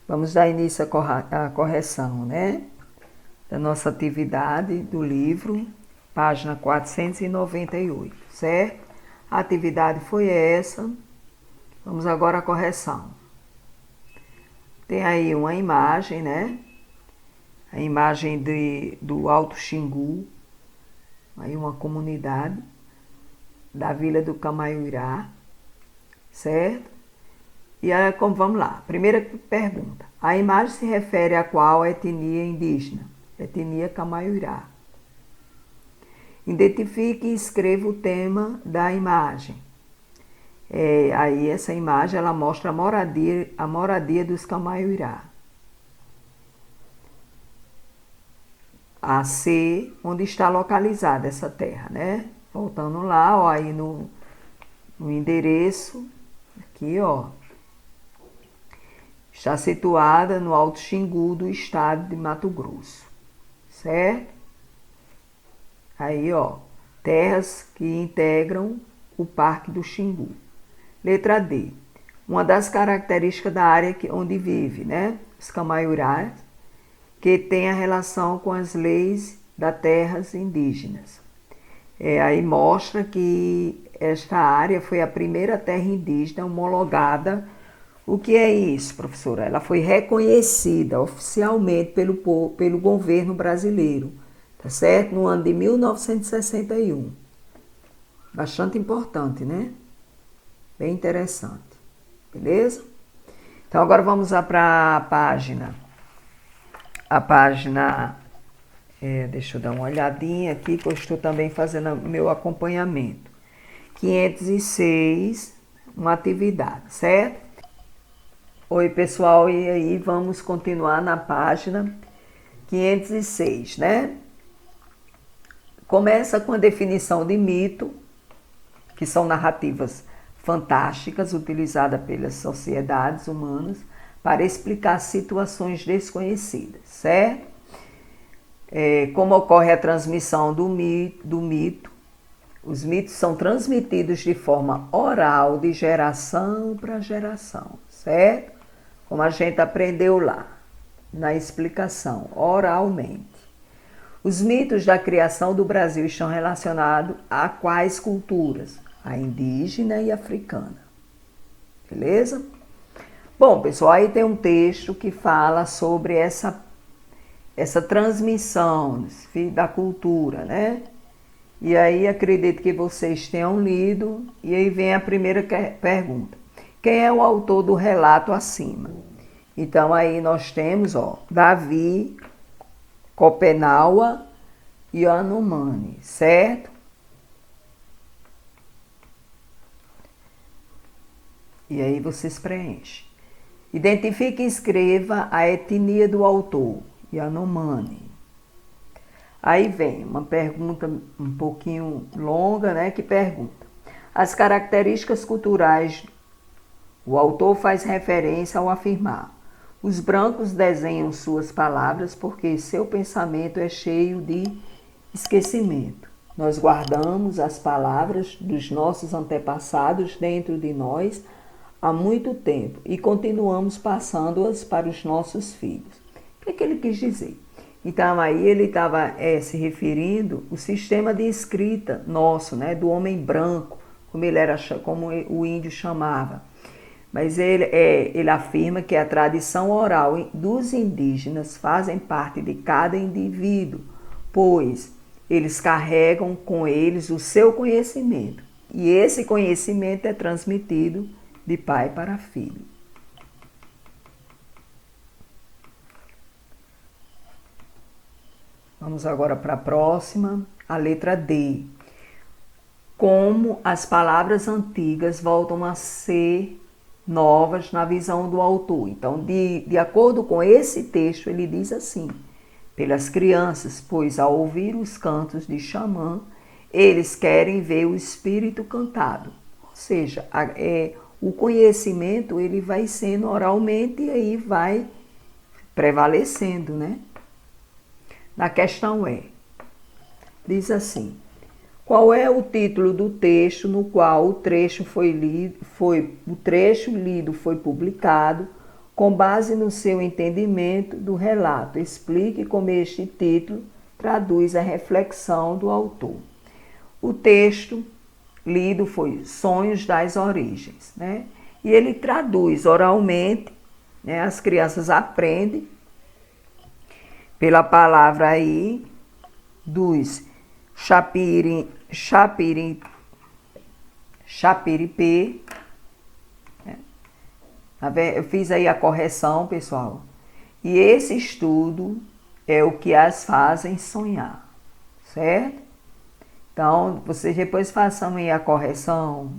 Vamos dar início à correção, né? Da nossa atividade do livro, página 498, certo? A atividade foi essa. Vamos agora à correção. Tem aí uma imagem, né? A imagem do Alto Xingu, aí uma comunidade da Vila do Camaiurá, certo? E aí, vamos lá. Primeira pergunta. A imagem se refere a qual etnia indígena? Etnia Camaiurá. Identifique e escreva o tema da imagem. Aí essa imagem ela mostra a moradia dos Camaiurá. A C, onde está localizada essa terra, né? Voltando lá, ó, aí no endereço, aqui, ó. Está situada no Alto Xingu do estado de Mato Grosso, certo? Aí, ó, terras que integram o Parque do Xingu. Letra D. Uma das características da área onde vive, né? Os Camaiurás, que tem a relação com as leis das terras indígenas. Aí mostra que esta área foi a primeira terra indígena homologada. O que é isso, professora? Ela foi reconhecida oficialmente pelo governo brasileiro, tá certo? No ano de 1961. Bastante importante, né? Bem interessante. Beleza? Então, agora vamos para a página. A página, deixa eu dar uma olhadinha aqui, que eu estou também fazendo meu acompanhamento. 506, uma atividade, certo? Oi, pessoal, e aí vamos continuar na página 506, né? Começa com a definição de mito, que são narrativas fantásticas utilizadas pelas sociedades humanas para explicar situações desconhecidas, certo? Como ocorre a transmissão do mito, os mitos são transmitidos de forma oral, de geração para geração, certo? Como a gente aprendeu lá, na explicação, oralmente. Os mitos da criação do Brasil estão relacionados a quais culturas? A indígena e a africana. Beleza? Bom, pessoal, aí tem um texto que fala sobre essa transmissão da cultura, né? E aí acredito que vocês tenham lido, e aí vem a primeira pergunta. Quem é o autor do relato acima? Então aí nós temos, ó, Davi, Copenaua e Yanomami, certo? E aí vocês preenchem. Identifique e escreva a etnia do autor, Yanomami. Aí vem uma pergunta um pouquinho longa, né, que pergunta: as características culturais, o autor faz referência ao afirmar: os brancos desenham suas palavras porque seu pensamento é cheio de esquecimento. Nós guardamos as palavras dos nossos antepassados dentro de nós há muito tempo e continuamos passando-as para os nossos filhos. O que ele quis dizer? Então aí ele estava se referindo ao sistema de escrita nosso, né, do homem branco, como o índio chamava. Mas ele afirma que a tradição oral dos indígenas fazem parte de cada indivíduo, pois eles carregam com eles o seu conhecimento. E esse conhecimento é transmitido de pai para filho. Vamos agora para a próxima, a letra D. Como as palavras antigas voltam a ser novas na visão do autor. Então, de acordo com esse texto, ele diz assim: pelas crianças, pois ao ouvir os cantos de xamã, eles querem ver o espírito cantado. Ou seja, o conhecimento ele vai sendo oralmente e aí vai prevalecendo, né? Na questão diz assim: qual é o título do texto no qual o trecho lido foi publicado com base no seu entendimento do relato. Explique como este título traduz a reflexão do autor. O texto lido foi Sonhos das Origens, né? E ele traduz oralmente, né? As crianças aprendem pela palavra aí dos Chapiripê. Eu fiz aí a correção, pessoal. E esse estudo é o que as fazem sonhar, certo? Então, vocês depois façam aí a correção.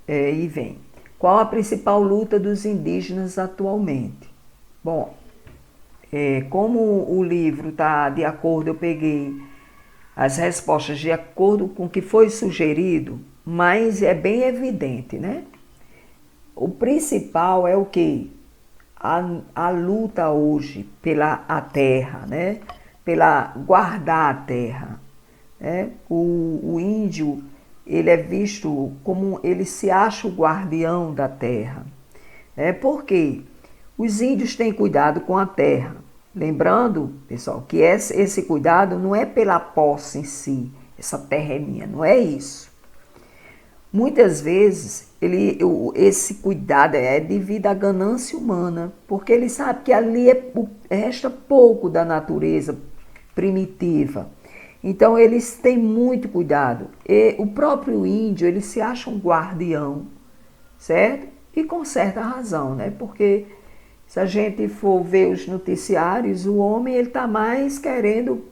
E vem. Qual a principal luta dos indígenas atualmente? Bom, como o livro está de acordo, eu peguei as respostas de acordo com o que foi sugerido, mas é bem evidente, né? O principal é o quê? A luta hoje pela a terra, né? Pela guardar a terra, né? O índio, ele é visto como, ele se acha o guardião da terra. Por quê? Os índios têm cuidado com a terra. Lembrando, pessoal, que esse cuidado não é pela posse em si, essa terra é minha, não é isso. Muitas vezes, esse cuidado é devido à ganância humana, porque ele sabe que ali resta pouco da natureza primitiva. Então, eles têm muito cuidado. E o próprio índio, ele se acha um guardião, certo? E com certa razão, né? Porque se a gente for ver os noticiários, o homem está mais querendo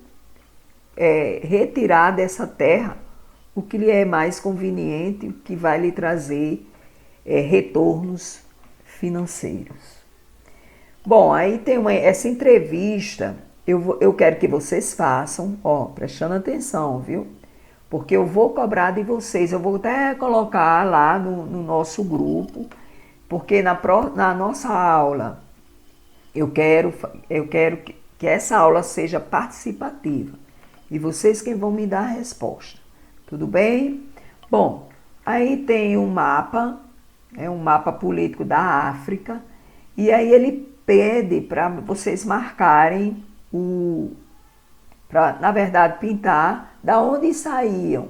retirar dessa terra o que lhe é mais conveniente, o que vai lhe trazer retornos financeiros. Bom, aí tem essa entrevista, eu quero que vocês façam, prestando atenção, viu? Porque eu vou cobrar de vocês, eu vou até colocar lá no nosso grupo, porque na nossa aula, eu quero que essa aula seja participativa. E vocês quem vão me dar a resposta. Tudo bem? Bom, aí tem um mapa político da África, e aí ele pede para vocês marcarem para, na verdade, pintar da onde saíam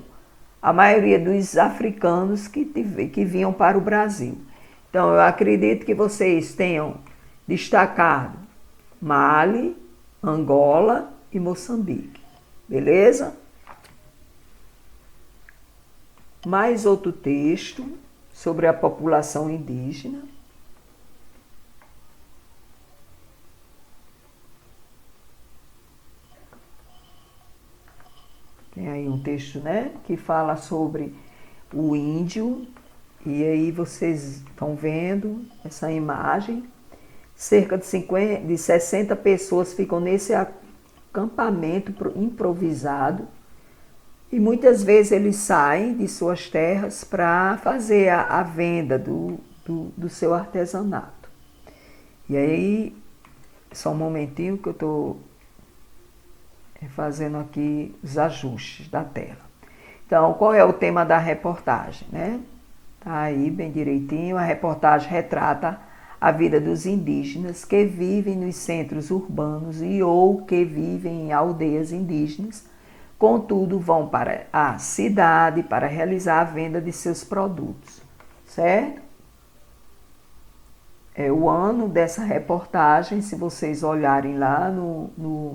a maioria dos africanos que vinham para o Brasil. Então, eu acredito que vocês tenham destacado Mali, Angola e Moçambique. Beleza? Mais outro texto sobre a população indígena. Tem aí um texto, né, que fala sobre o índio. E aí vocês estão vendo essa imagem. Cerca de 60 pessoas ficam nesse acampamento improvisado. E muitas vezes eles saem de suas terras para fazer a venda do seu artesanato. E aí, só um momentinho que eu estou fazendo aqui os ajustes da tela. Então, qual é o tema da reportagem, né? Tá aí bem direitinho. A reportagem retrata a vida dos indígenas que vivem nos centros urbanos ou que vivem em aldeias indígenas. Contudo, vão para a cidade para realizar a venda de seus produtos, certo? O ano dessa reportagem, se vocês olharem lá no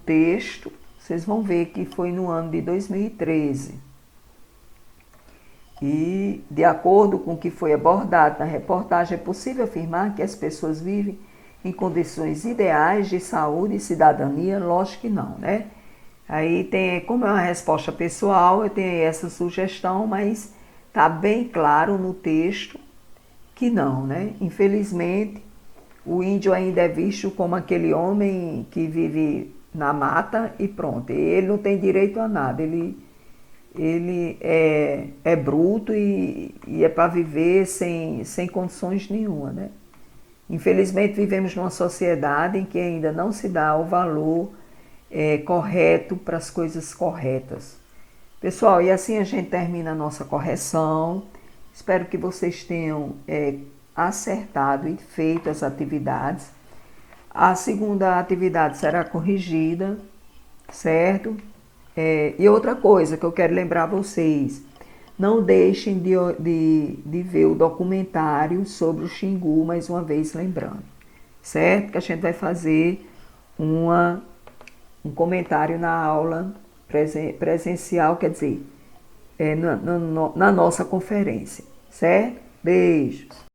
texto, vocês vão ver que foi no ano de 2013. E, de acordo com o que foi abordado na reportagem, é possível afirmar que as pessoas vivem em condições ideais de saúde e cidadania? Lógico que não, né? Aí como é uma resposta pessoal, eu tenho essa sugestão, mas está bem claro no texto que não, né? Infelizmente, o índio ainda é visto como aquele homem que vive na mata e pronto. Ele não tem direito a nada, ele é bruto e é para viver sem condições nenhuma, né? Infelizmente, vivemos numa sociedade em que ainda não se dá o valor correto para as coisas corretas. Pessoal, e assim a gente termina a nossa correção. Espero que vocês tenham acertado e feito as atividades. A segunda atividade será corrigida, certo? E outra coisa que eu quero lembrar vocês, não deixem de ver o documentário sobre o Xingu, mais uma vez lembrando, certo? Que a gente vai fazer um comentário na aula presencial, quer dizer, na nossa conferência, certo? Beijos!